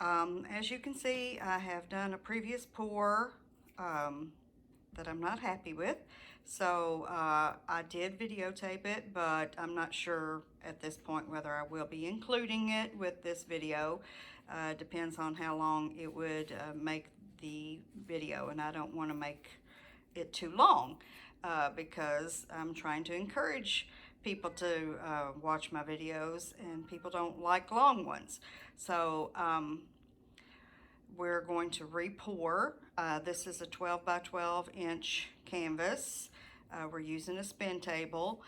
As you can see, I have done a previous pour that I'm not happy with. So I did videotape it, but I'm not sure at this point whether I will be including it with this video. Depends on how long it would make the video, and I don't want to make it too long because I'm trying to encourage people to watch my videos, and people don't like long ones. So we're going to re-pour. This is a 12 by 12 inch canvas. We're using a spin table,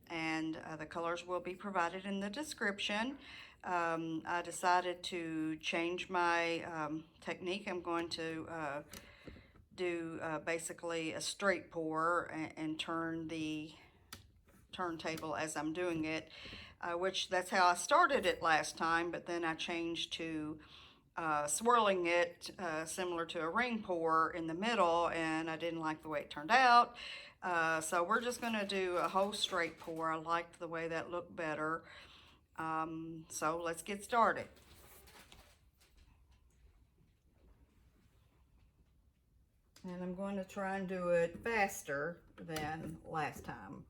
and the colors will be provided in the description. I decided to change my technique. I'm going to do basically a straight pour and turn the turntable as I'm doing it, which that's how I started it last time, but then I changed to swirling it similar to a ring pour in the middle, and I didn't like the way it turned out. So we're just going to do a whole straight pour. I liked the way that looked better. So let's get started. And I'm going to try and do it faster than last time.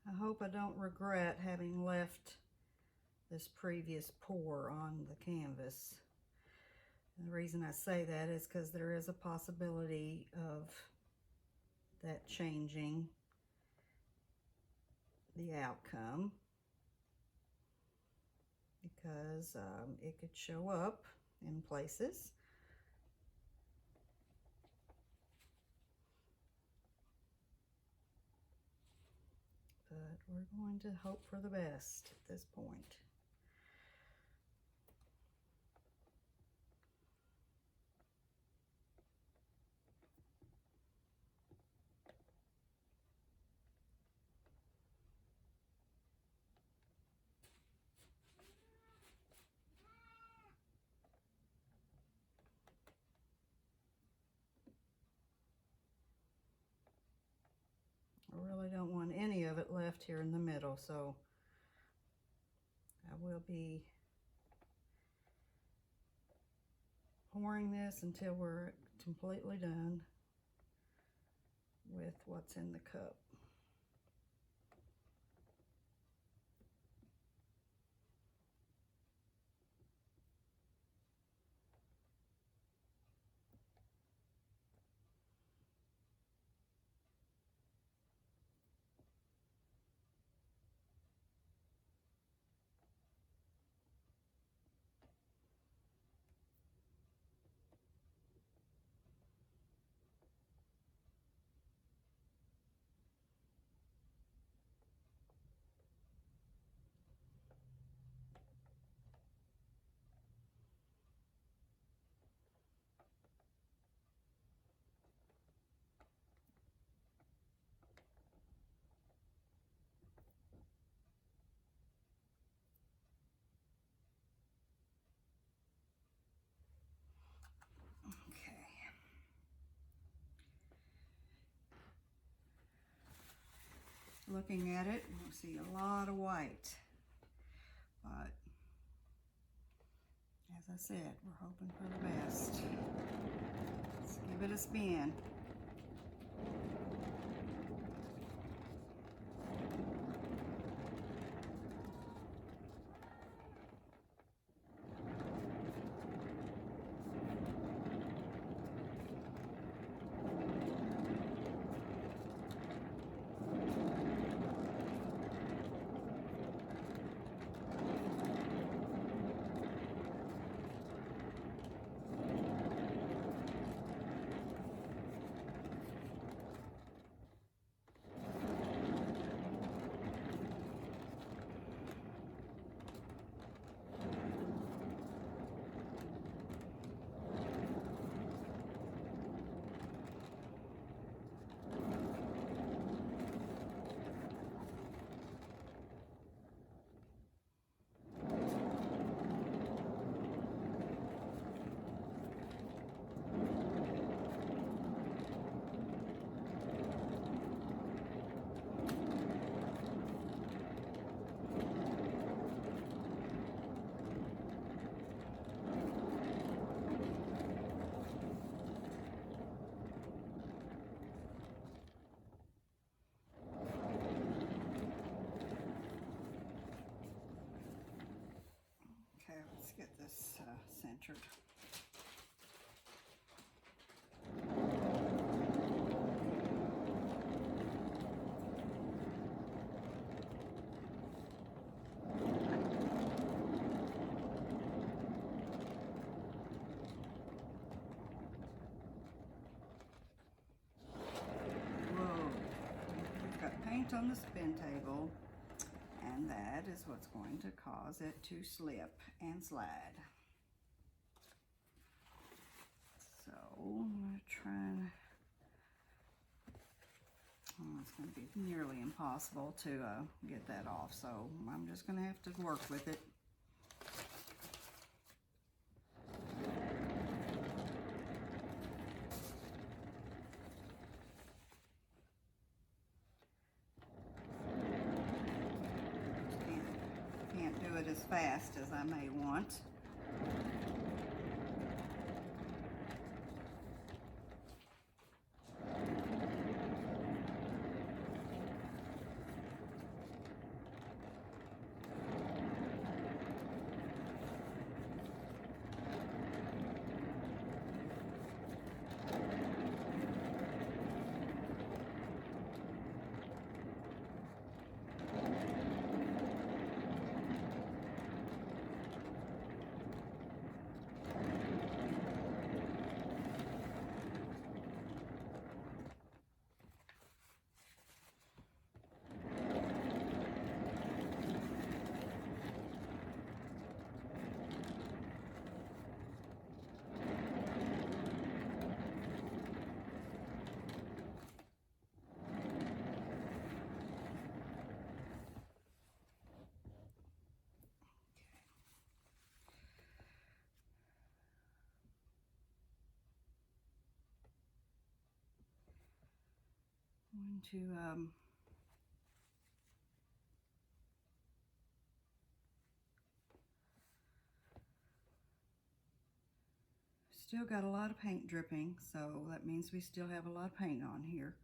I hope I don't regret having left this previous pour on the canvas. And the reason I say that is because there is a possibility of that changing the outcome, because it could show up in places. But we're going to hope for the best at this point. I really don't want any of it left here in the middle, so I will be pouring this until we're completely done with what's in the cup. looking at it, you'll see a lot of white. But as I said, we're hoping for the best. Let's give it a spin. Okay, let's get this centered. Whoa, we've got paint on the spin table. And that is what's going to cause it to slip and slide. So I'm going to try and, it's going to be nearly impossible to get that off. So I'm just going to have to work with it. Do it as fast as I may want. Going to still got a lot of paint dripping, so that means we still have a lot of paint on here.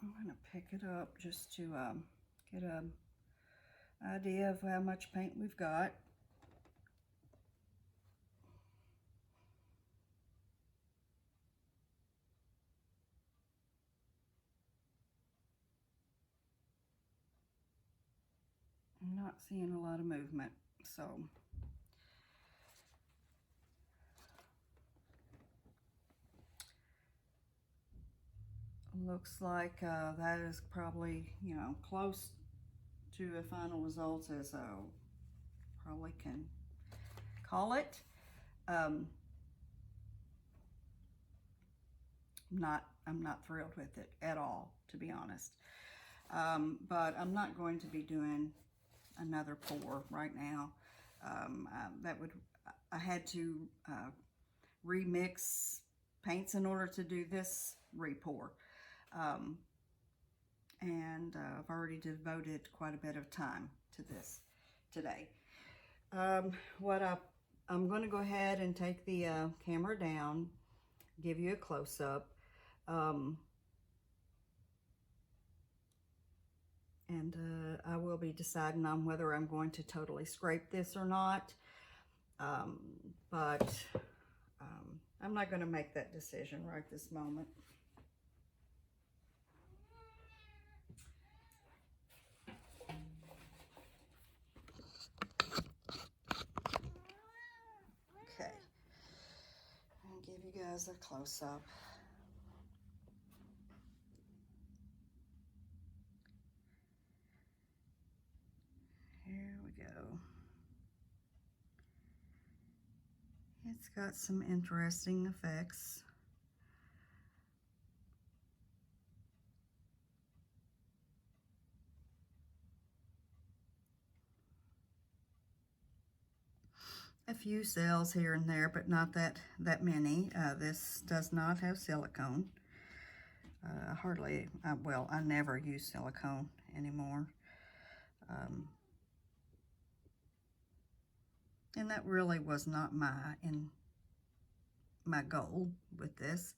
I'm going to pick it up just to get an idea of how much paint we've got. I'm not seeing a lot of movement, so looks like that is probably, you know, close to a final result, as probably can call it. I'm not thrilled with it at all, to be honest. But I'm not going to be doing another pour right now. I had to remix paints in order to do this repour. And I've already devoted quite a bit of time to this today. I'm going to go ahead and take the camera down, give you a close-up. And I will be deciding on whether I'm going to totally scrape this or not. But I'm not going to make that decision right this moment. Okay, I'll give you guys a close-up. Here we go. It's got some interesting effects. A few cells here and there, but not that many. This does not have silicone. Well, I never use silicone anymore. And that really was not my goal with this.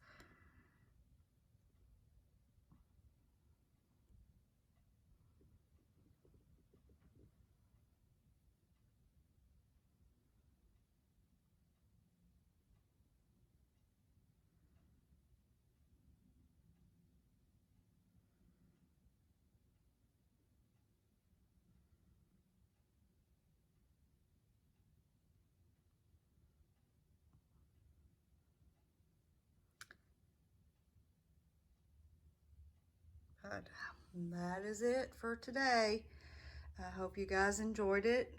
But that is it for today. I hope you guys enjoyed it.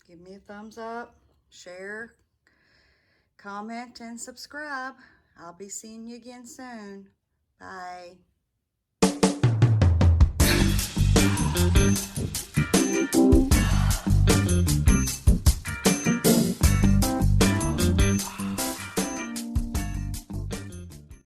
Give me a thumbs up, share, comment, and subscribe. I'll be seeing you again soon. Bye.